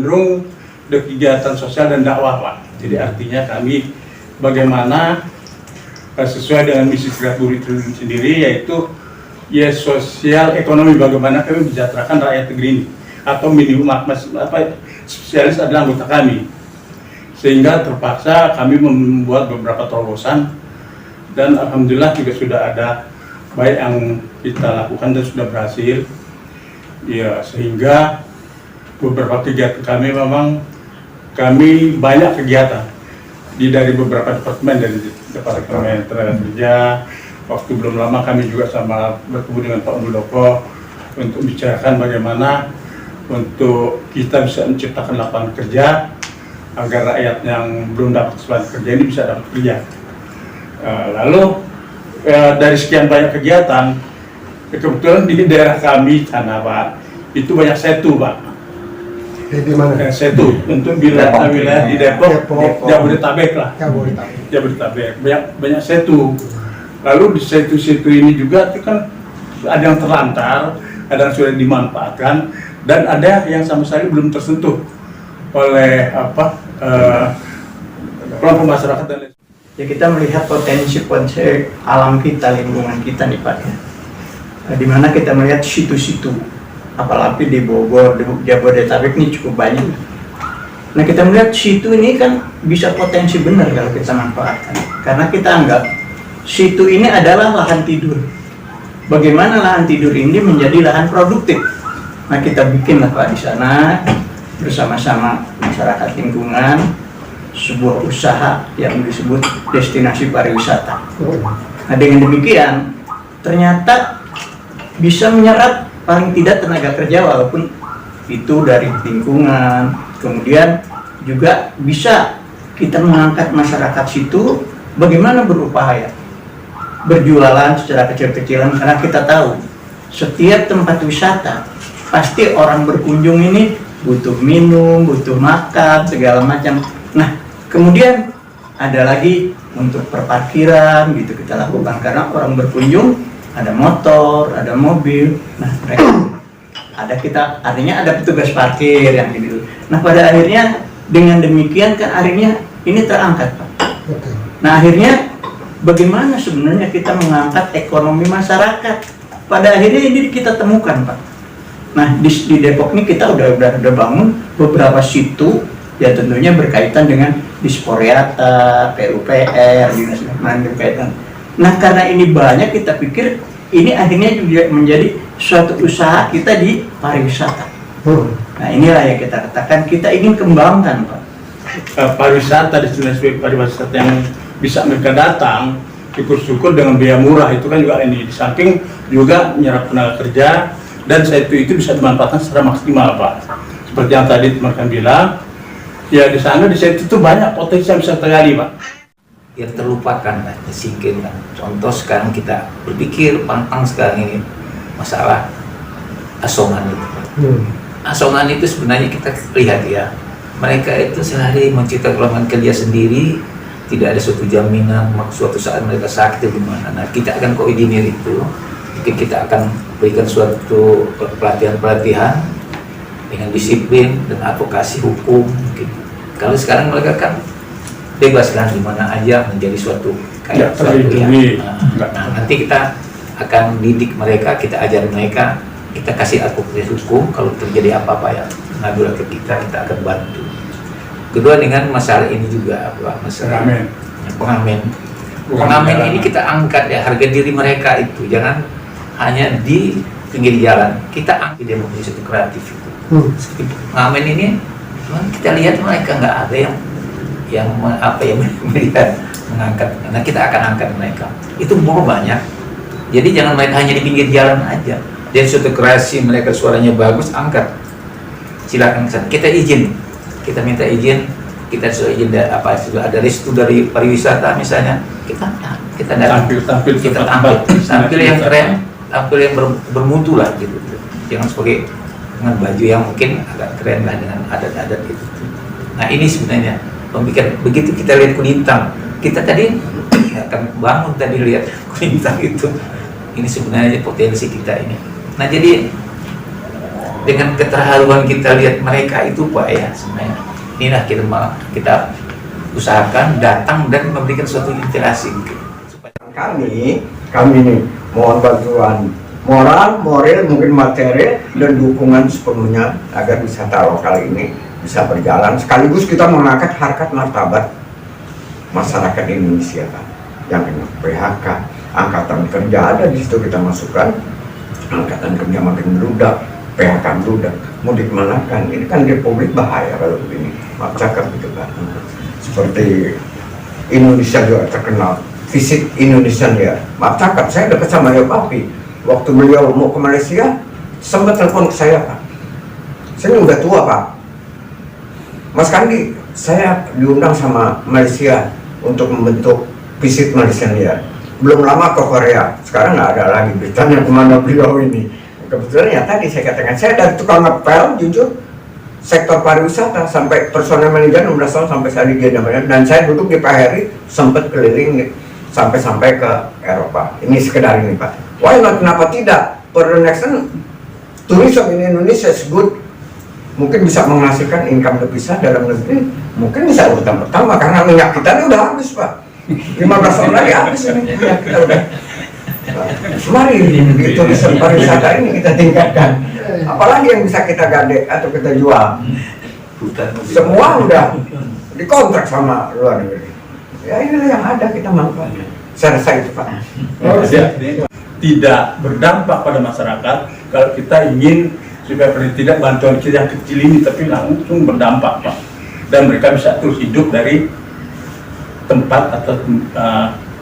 cenderung ke kegiatan sosial dan dakwah, Pak. Jadi artinya kami bagaimana sesuai dengan misi Tigaburi Triliun sendiri, yaitu ya sosial ekonomi, bagaimana kami mensejahterakan rakyat negeri ini, atau minimum spesialis adalah anggota kami. Sehingga terpaksa kami membuat beberapa terobosan, dan alhamdulillah juga sudah ada baik yang kita lakukan dan sudah berhasil. Ya, sehingga beberapa kegiatan kami memang banyak kegiatan dari beberapa departemen, dari departemen tenaga kerja. Waktu belum lama kami juga sama bertemu dengan Pak Muldoko untuk bicarakan bagaimana untuk kita bisa menciptakan lapangan kerja agar rakyat yang belum dapat kesempatan kerja ini bisa dapat kerja. Lalu dari sekian banyak kegiatan, kebetulan di daerah kami sana, Pak, itu banyak setu, Pak. Di mana? Setu untuk wilayah di Depok, Jabodetabek lah. Jabodetabek banyak setu. Lalu di setu-setu ini juga itu kan ada yang terlantar, ada yang sudah dimanfaatkan, dan ada yang sama sekali belum tersentuh oleh kelompok masyarakat dan lain. Ya, kita melihat potensi alam kita, lingkungan kita nih Pak, ya. Di mana kita melihat situ-situ, apalagi di Bogor, di Jabodetabek ini cukup banyak. Nah, kita melihat situ ini kan bisa potensi benar kalau kita manfaatkan, karena kita anggap situ ini adalah lahan tidur. Bagaimana lahan tidur ini menjadi lahan produktif? Nah, kita bikinlah Pak di sana bersama-sama masyarakat lingkungan sebuah usaha yang disebut destinasi pariwisata. Nah, dengan demikian ternyata bisa menyerap paling tidak tenaga kerja, walaupun itu dari lingkungan. Kemudian juga bisa kita mengangkat masyarakat situ bagaimana berupaya berjualan secara kecil-kecilan, karena kita tahu setiap tempat wisata pasti orang berkunjung ini butuh minum, butuh makan, segala macam. Nah, kemudian ada lagi untuk perparkiran gitu kita lakukan, karena orang berkunjung ada motor, ada mobil. Nah, mereka artinya ada petugas parkir yang gitu. Nah, pada akhirnya dengan demikian kan akhirnya ini terangkat, Pak. Nah, akhirnya bagaimana sebenarnya kita mengangkat ekonomi masyarakat? Pada akhirnya ini kita temukan, Pak. Nah, di Depok ini kita udah bangun beberapa situ, ya tentunya berkaitan dengan Disporyata, PUPR, Dinas Lingkungan berkaitan. Nah, karena ini banyak, kita pikir ini akhirnya juga menjadi suatu usaha kita di pariwisata. Nah, inilah yang kita katakan kita ingin kembangkan, Pak. Pariwisata, destinasi pariwisata yang bisa mereka datang, syukur-syukur dengan biaya murah itu kan juga ini. Di samping juga menyerap tenaga kerja, dan itu bisa dimanfaatkan secara maksimal, Pak. Seperti yang tadi teman-teman bilang, ya di sana di situ tuh banyak potensi yang bisa tergali, Pak. Yang terlupakan, disingkirkan. Contoh sekarang kita berpikir pantang sekarang ini masalah asongan itu. Asongan itu sebenarnya kita lihat ya, mereka itu sehari menciptakan lapangan kerja sendiri, tidak ada suatu jaminan suatu saat mereka sakit di mana. Nah, kita akan koordinir itu. Mungkin kita akan berikan suatu pelatihan dengan disiplin dan advokasi hukum. Gitu. Kalau sekarang mereka kan bebas kan di mana aja menjadi suatu kayak suatu ya. Nah, nanti kita akan didik mereka, kita ajar mereka, kita kasih advokasi hukum. Kalau terjadi apa-apa ya ngadu ke kita akan bantu. Kedua dengan masalah ini juga masalah pengamen. Pengamen ini kita angkat ya harga diri mereka itu jangan hanya di pinggir jalan. Kita angkat dia mempunyai satu kreatif itu. Pengamen ini kita lihat mereka nggak ada yang melihat mengangkat. Nah, kita akan angkat mereka. Itu mau banyak. Jadi jangan mereka hanya di pinggir jalan aja. Jadi suatu kreasi mereka suaranya bagus, angkat. Silakan kita izin. Kita minta izin, kita sudah izin sudah ada restu dari pariwisata misalnya, kita tampil yang keren, tampil yang bermutu lah gitu. Jangan sebagai dengan baju yang mungkin agak keren lah dengan adat-adat gitu. Nah, ini sebenarnya pemikiran. Begitu kita lihat Kulintang, kita tadi akan bangun tadi lihat Kulintang itu. Ini sebenarnya potensi kita ini. Nah, jadi dengan keterharuan kita lihat mereka itu Pak ya, sebenarnya inilah kita usahakan datang dan memberikan suatu inspirasi supaya kami nih mohon bantuan moral, mungkin materi dan dukungan sepenuhnya agar wisata lokal ini bisa berjalan, sekaligus kita mengangkat harkat martabat masyarakat Indonesia Pak, yang kena PHK, angkatan kerja ada di situ kita masukkan, angkatan kerja makin meludak, PHK meludak, mau dikemanakan? Ini kan republik bahaya kalau begini, maaf cakap gitu Pak. Seperti Indonesia juga terkenal visit Indonesia ya, maaf cakap, saya dekat sama Yo Papi, waktu beliau mau ke Malaysia sempat telepon ke saya Pak, saya udah tua Pak, Mas Kandi, saya diundang sama Malaysia untuk membentuk visit Malaysia ya, belum lama ke Korea, sekarang nggak ada lagi beritanya kemana beliau ini. Kebetulan ya tadi saya katakan, saya dari tukang ngepel jujur sektor pariwisata sampai personal manager 16 tahun sampai saya di Gendaman, dan saya duduk di Pak Heri sempat keliling sampai ke Eropa. Ini sekedar ini Pak. Why not? Kenapa tidak? For the next time, tourism in Indonesia is good. Mungkin bisa menghasilkan income devisa dalam negeri. Mungkin bisa urutan pertama karena minyak kita ini udah habis Pak. 15 tahun lagi habis ini minyak kita udah. Mari di turisme pariwisata ini kita tingkatkan. Apalagi yang bisa kita gade atau kita jual. Semua udah dikontrak sama luar negeri. Ya inilah yang ada, kita manfaatkan. Saya rasa itu Pak. Tidak berdampak pada masyarakat kalau kita ingin supaya paling tidak bantuan kita yang kecil ini tapi langsung berdampak Pak, dan mereka bisa terus hidup dari tempat atau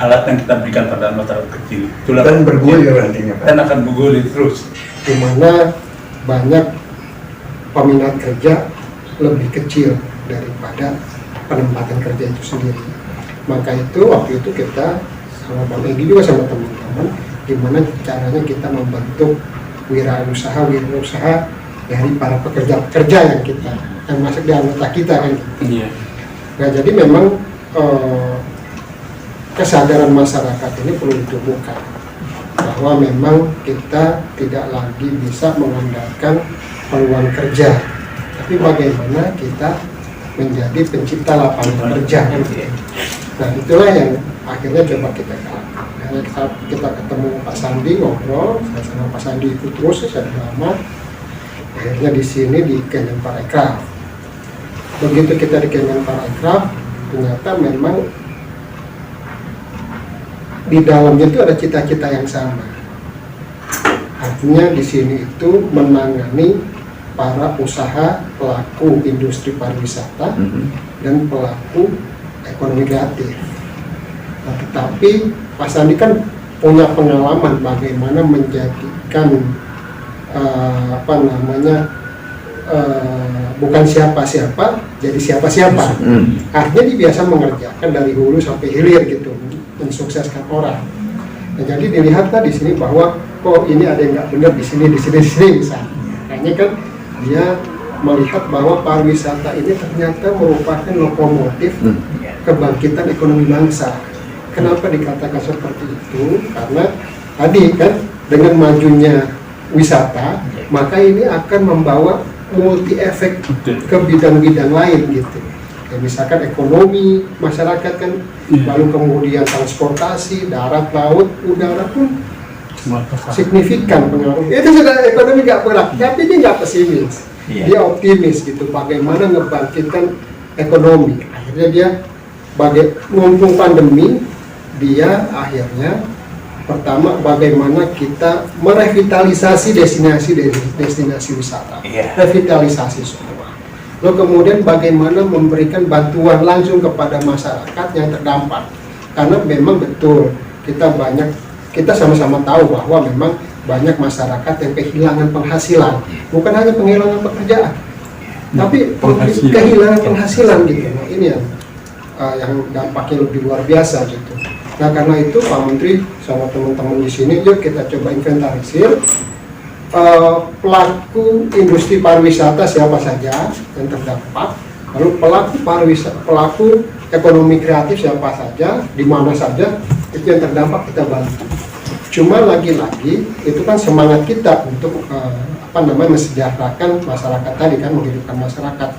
alat yang kita berikan pada masyarakat kecil. Itulah Dan bergulir nantinya Pak. Dan akan bergulir terus. Di mana banyak peminat kerja lebih kecil daripada penempatan kerja itu sendiri. Maka itu waktu itu kita sama Bang Egi juga sama teman-teman, gimana caranya kita membentuk wirausaha dari para pekerja yang kita yang masuk di anggota kita kan. Iya. Nah jadi memang kesadaran masyarakat ini perlu ditumbuhkan bahwa memang kita tidak lagi bisa mengandalkan peluang kerja, tapi bagaimana kita menjadi pencipta lapangan kerja. Nah itulah yang akhirnya coba kita lakukan. Kita ketemu Pak Sandi, ngobrol, saya sama Pak Sandi ikut terus saya lama. Akhirnya di sini di Kemenparekraf. Begitu kita di Kemenparekraf, ternyata memang di dalamnya itu ada cita-cita yang sama. Artinya di sini itu menangani para usaha pelaku industri pariwisata dan pelaku ekonomi kreatif. Nah, tetapi Pak Sandi kan punya pengalaman bagaimana menjadikan bukan siapa-siapa jadi siapa-siapa. Artinya dia biasa mengerjakan dari hulu sampai hilir gitu, mensukseskan orang. Nah, jadi dilihatlah di sini bahwa kok ini ada yang nggak benar di sini misalnya. Makanya kan dia melihat bahwa pariwisata ini ternyata merupakan lokomotif kebangkitan ekonomi bangsa. Kenapa dikatakan seperti itu? Karena tadi kan dengan majunya wisata, maka ini akan membawa multi efek ke bidang-bidang lain gitu. Ya, misalkan ekonomi masyarakat kan, lalu kemudian transportasi, darat, laut, udara pun signifikan pengaruh. Itu sudah ekonomi nggak berat, tapi dia nggak pesimis, dia optimis gitu. Bagaimana ngebangkitkan ekonomi? Akhirnya dia mumpung pandemi, dia akhirnya pertama bagaimana kita merevitalisasi destinasi wisata, revitalisasi semua. Lalu kemudian bagaimana memberikan bantuan langsung kepada masyarakat yang terdampak, karena memang betul kita sama-sama tahu bahwa memang banyak masyarakat yang kehilangan penghasilan, bukan hanya kehilangan pekerjaan, tapi kehilangan penghasilan gitu. Nah, ini yang dampaknya lebih luar biasa gitu. Nah karena itu Pak Menteri sama teman-teman di sini, yuk kita coba inventarisir pelaku industri pariwisata siapa saja yang terdampak, lalu pelaku ekonomi kreatif siapa saja, di mana saja itu yang terdampak kita bantu. Cuma lagi-lagi itu kan semangat kita untuk mesejahterakan masyarakat tadi kan, menghidupkan masyarakat.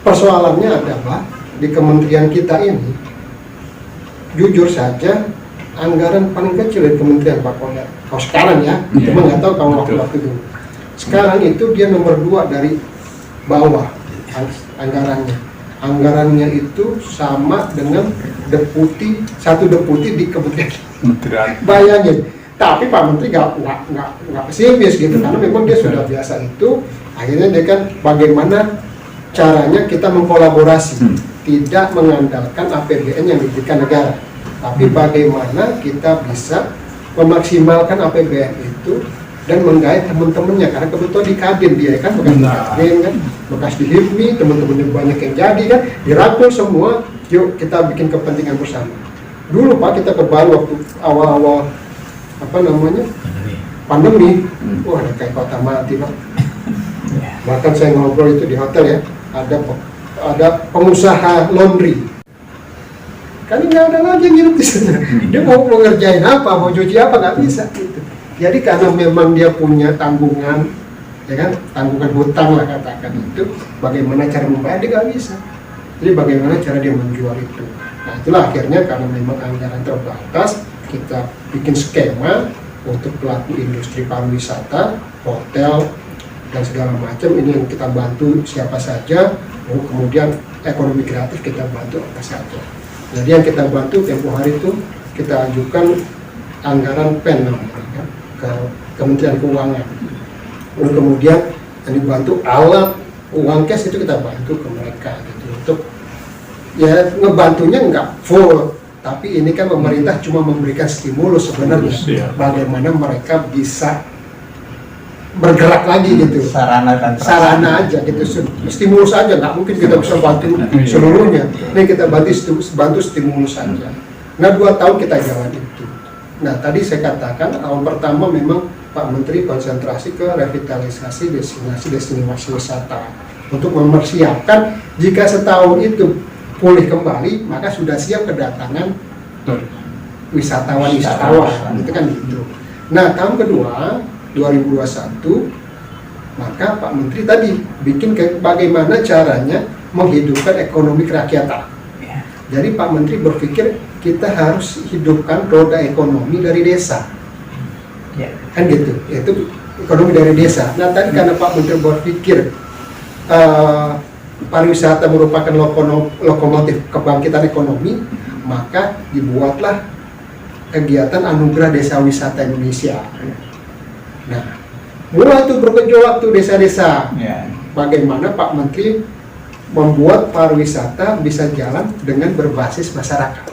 Persoalannya adalah di kementerian kita ini, jujur saja anggaran paling kecil dari kementerian Pak Kodar. Kalau sekarang ya, cuma nggak tahu kalau waktu itu. Sekarang itu dia nomor 2 dari bawah anggarannya. Anggarannya itu sama dengan satu deputi di kementerian. Bayangin. Tapi Pak Menteri nggak pesimis gitu, karena memang dia sudah biasa itu. Akhirnya dia kan bagaimana caranya kita mengkolaborasi, tidak mengandalkan APBN yang diberikan negara, tapi bagaimana kita bisa memaksimalkan APBN itu dan menggait teman-temannya, karena kebetulan di Kadin dia kan bekas di Kadin kan, bekas di HIPMI, teman-temannya banyak yang jadi kan, dirangkul semua, yuk kita bikin kepentingan bersama. Dulu Pak kita ke Bali waktu awal-awal pandemi, wah kayak kota mati Pak. Bahkan saya ngobrol itu di hotel ya, ada pengusaha laundry, kan nggak ada lagi yang nginep di sana. Dia mau ngerjain apa, mau cuci apa, nggak bisa gitu. Jadi karena memang dia punya tanggungan, ya kan, tanggungan hutang lah katakan itu, bagaimana cara membayar dia nggak bisa. Jadi bagaimana cara dia menjual itu. Nah itulah akhirnya karena memang anggaran terbatas, kita bikin skema untuk pelaku industri pariwisata, hotel, dan segala macam. Ini yang kita bantu siapa saja, kemudian ekonomi kreatif kita bantu apa saja. Jadi yang kita bantu tempoh hari itu kita ajukan anggaran PEN namanya ke Kementerian Keuangan. Lalu kemudian yang dibantu alat uang cash itu kita bantu ke mereka gitu, untuk ya ngebantunya nggak full, tapi ini kan pemerintah cuma memberikan stimulus sebenarnya, bagaimana mereka bisa bergerak lagi gitu, sarana aja gitu, stimulus aja, nggak mungkin kita bisa bantu seluruhnya. Ini kita bantu stimulus aja. Nah 2 tahun kita jalan itu. Nah tadi saya katakan tahun pertama memang Pak Menteri konsentrasi ke revitalisasi destinasi wisata untuk mempersiapkan jika setahun itu pulih kembali, maka sudah siap kedatangan wisatawan itu kan gitu. Nah tahun kedua 2021, maka Pak Menteri tadi bikin bagaimana caranya menghidupkan ekonomi kerakyatan. Jadi Pak Menteri berpikir kita harus hidupkan roda ekonomi dari desa, kan gitu, itu ekonomi dari desa. Nah tadi karena Pak Menteri berpikir pariwisata merupakan lokomotif kebangkitan ekonomi, maka dibuatlah kegiatan Anugerah Desa Wisata Indonesia. Nah, mulai itu bergejolak tuh desa-desa. Bagaimana Pak Menteri membuat pariwisata bisa jalan dengan berbasis masyarakat.